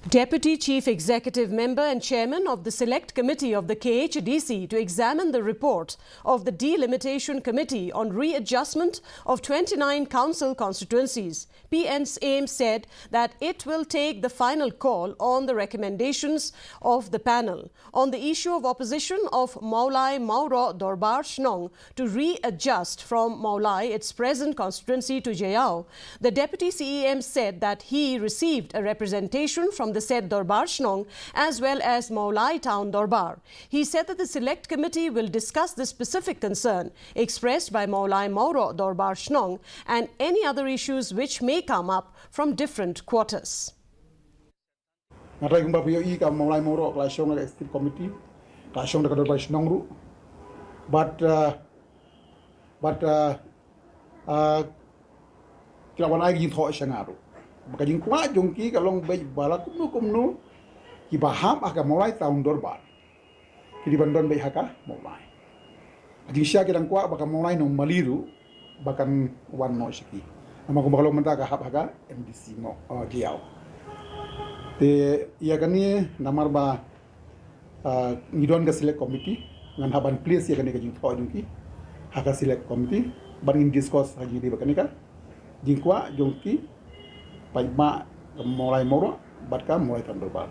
Deputy Chief Executive Member and Chairman of the Select Committee of the Khadc to examine the report of the Delimitation Committee on readjustment of 29 council constituencies. PNSAM said that it will take the final call on the recommendations of the panel on the issue of opposition of Maulai Mauro Dorbar Shnong to readjust from Maulai, its present constituency, to Jayao. The Deputy CEM said that he received a representation from the said Dorbar Shnong as well as Maulai Town Dorbar. He said that the Select Committee will discuss the specific concern expressed by Maulai Mauro Dorbar Shnong and any other issues which may come up from different quarters. Ngarai kumba puyo I ka Maulai Mauro Shnong ka State Committee ka Shnong ka Dorbar Shnong ru but kelawan ai yin tho sangaru maka jing kwa jongki ka long bay bala kumno ki baham aka Maulai Town Dorbar ki dibandon bay haka Maulai jing sia ki dang kwa baka Maulai no maliru bakan wan no siki ama ko bakalo menta ka hap haka MDC mo giao te ia kani namar ba ngidon ka Select Committee ngan haban place ia kani ka jing tho jongki haka Select Committee ban discuss haji di bakani ka jing kwa jongki Paima Maulai Mauro, Batka Maulai Town Dorbar.